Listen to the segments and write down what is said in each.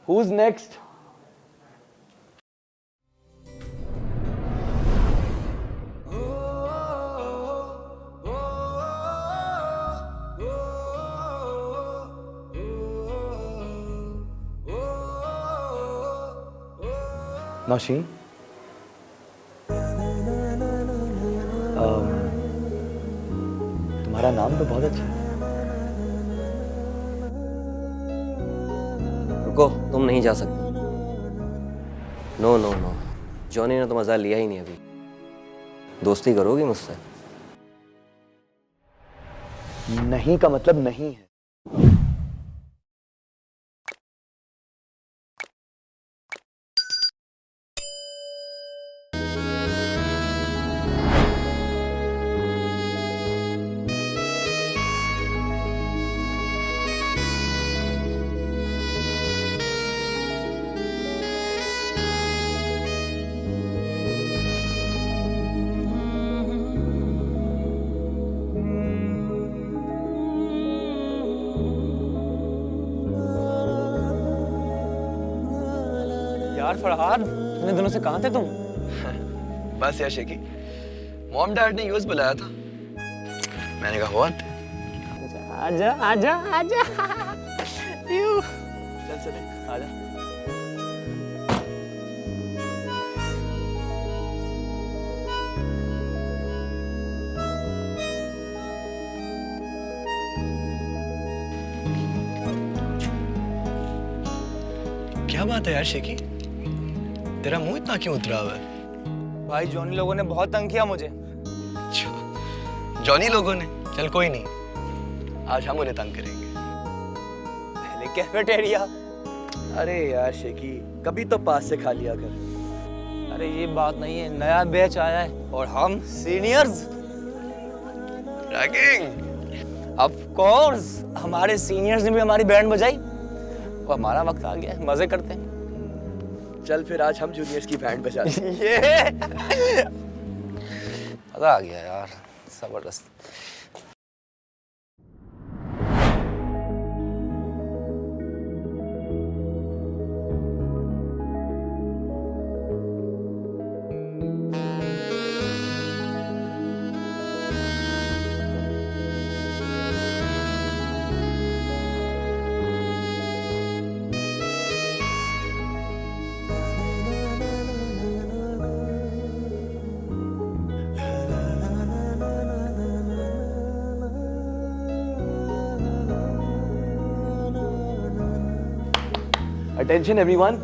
Who's next? Nausheen, तुम्हारा नाम तो बहुत अच्छा है। रुको, तुम नहीं जा सकते। नो नो नो, जॉनी ने तो मजा लिया ही नहीं अभी। दोस्ती करोगी मुझसे? नहीं का मतलब नहीं है। यार फरहाद, इतने दिनों से कहाँ थे तुम? बस यार शेकी, मॉम डैड ने यूएस बुलाया था। मैंने कहा बहुत। आजा आजा आजा यू चल चले आजा। क्या बात है यार शेकी, तेरा मुंह इतना क्यों उतरा हुआ है? भाई जॉनी लोगों ने बहुत तंग किया मुझे। जॉनी लोगों ने? चल कोई नहीं, आज हम उन्हें तंग करेंगे। पहले कैफेटेरिया। अरे यार शेकी, कभी तो पास से खा लिया कर। अरे ये बात नहीं है, नया बैच आया है और हम सीनियर्स। रैगिंग। ऑफ कोर्स, हमारे सीनियर्स ने भी हमारी बैंड बजाई और हमारा वक्त आ गया है, मजे करते हैं। चल फिर आज हम जूनियर्स की बैंड बजाते हैं। ये मजा आ गया यार, जबरदस्त। Attention everyone,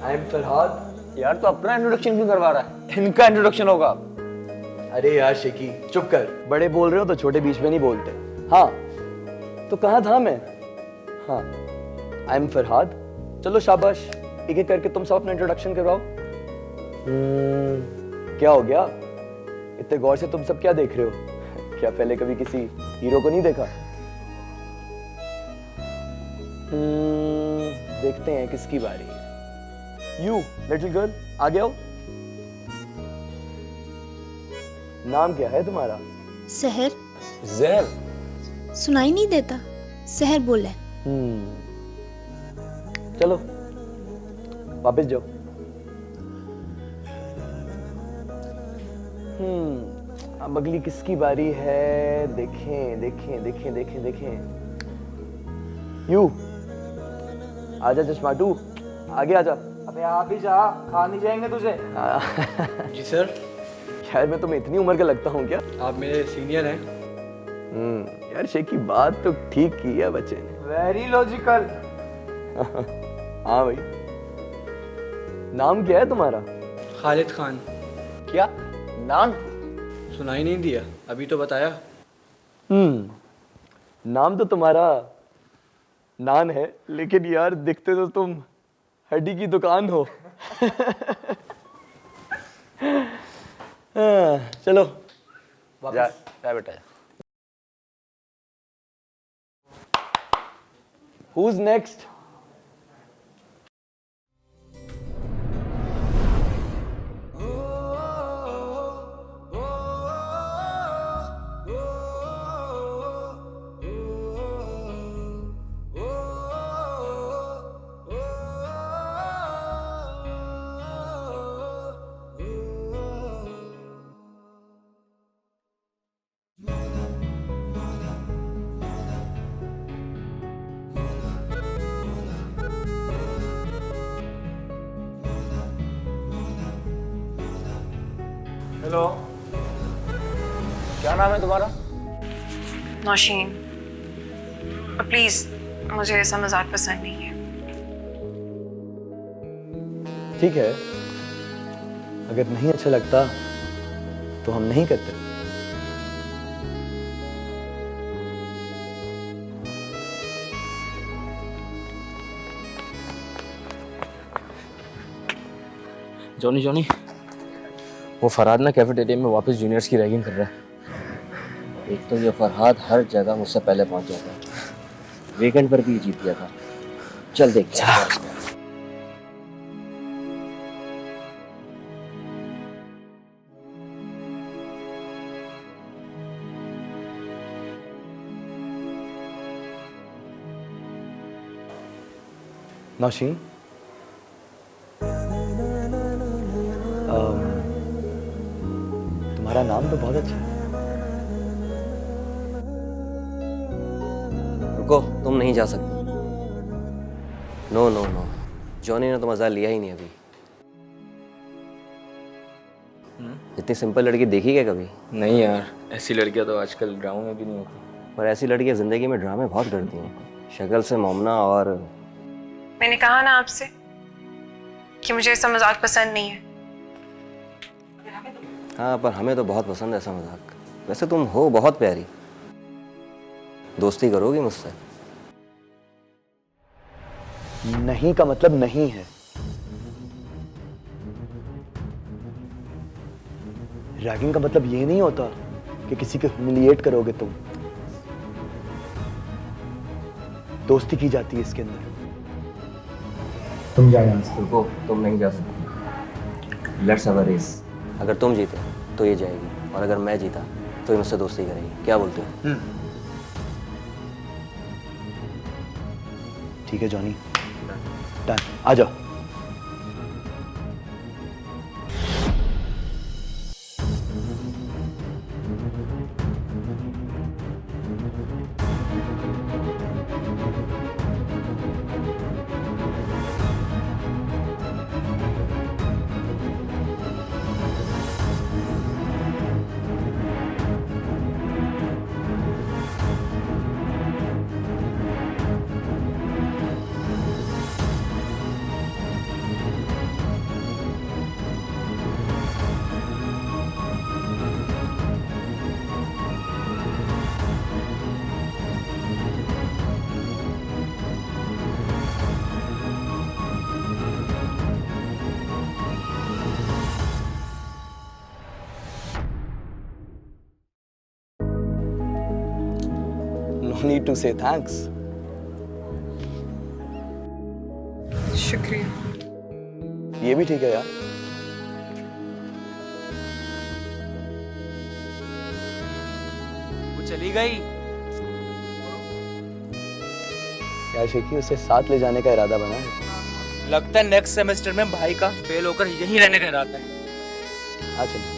I am Farhad. यार तो अपना इंट्रोडक्शन क्यों करवा रहा है? इनका इंट्रोडक्शन होगा। अरे यार शेकी, चुप कर। बड़े बोल रहे हो तो छोटे बीच में नहीं बोलते। हाँ, तो कहाँ था मैं? हाँ, आई एम फरहाद। चलो शाबाश, एक एक करके तुम सब अपना इंट्रोडक्शन करवाओ। क्या हो गया? इतने गौर से तुम सब क्या देख रहे हो? क्या पहले कभी किसी हीरो को नहीं देखा? देखते हैं किसकी बारी है। यू लिटिल गर्ल, आगे आओ। नाम क्या है तुम्हारा? सहर। जहर। सुनाई नहीं देता? सहर बोले। चलो वापस जाओ। अब अगली किसकी बारी है? देखें देखें देखें देखें देखें। यू आजा चश्माटू, आगे आजा। अबे आप ही जा, खा नहीं जाएंगे तुझे। जी सर। यार मैं तुम्हें इतनी उम्र का लगता हूँ क्या? आप मेरे सीनियर हैं। यार शेकी, बात तो ठीक की है बच्चे ने। Very logical. हाँ भाई, नाम क्या है तुम्हारा? खालिद खान। क्या नाम? सुनाई नहीं दिया? अभी तो बताया। नाम तो तुम्हारा नान है, लेकिन यार दिखते तो तुम हड्डी की दुकान हो। चलो जा जा बेटा। Who's next? हेलो, क्या नाम है तुम्हारा? नौशीन, प्लीज मुझे ऐसा मजाक पसंद नहीं है। ठीक है, अगर नहीं अच्छा लगता तो हम नहीं करते। जॉनी जॉनी, वो फरहाद ना कैफेटेरिया में वापस जूनियर्स की रैगिंग कर रहा है। एक तो ये फरहाद हर जगह मुझसे पहले पहुंच जाता है, वीकेंड पर भी ये जीत गया था। चल देख। नौशीन, तुम्हारा नाम तो बहुत अच्छा है। रुको, तुम नहीं जा सकते। नो नो नो, जॉनी ने तो मजा लिया ही नहीं अभी। इतनी सिंपल लड़की देखी क्या कभी? नहीं यार, ऐसी लड़कियां तो आजकल ड्रामों में भी नहीं होती। पर ऐसी लड़कियां जिंदगी में ड्रामे बहुत करती हैं, शक्ल से मोमना। और मैंने कहा ना आपसे कि मुझे ऐसा मजाक पसंद नहीं है। हाँ, पर हमें तो बहुत पसंद है ऐसा मजाक। वैसे तुम हो बहुत प्यारी, दोस्ती करोगी मुझसे? नहीं का मतलब नहीं है। रैगिंग का मतलब ये नहीं होता कि किसी को ह्यूमिलिएट करोगे तुम। दोस्ती की जाती है इसके अंदर। तुम जा यहाँ से। रुको, तुम नहीं जा सकते। Let's have a race. अगर तुम जीते तो ये जाएगी, और अगर मैं जीता तो ये मुझसे दोस्ती करेगी। क्या बोलते हो? ठीक है जॉनी, डन। आ जाओ। No need to say thanks. शुक्रिया। ये भी ठीक है यार। वो चली गई। यार शेखी, उसे साथ ले जाने का इरादा बना है। लगता है नेक्स्ट सेमेस्टर में भाई का फेल होकर यहीं रहने का इरादा है। हाँ चलो।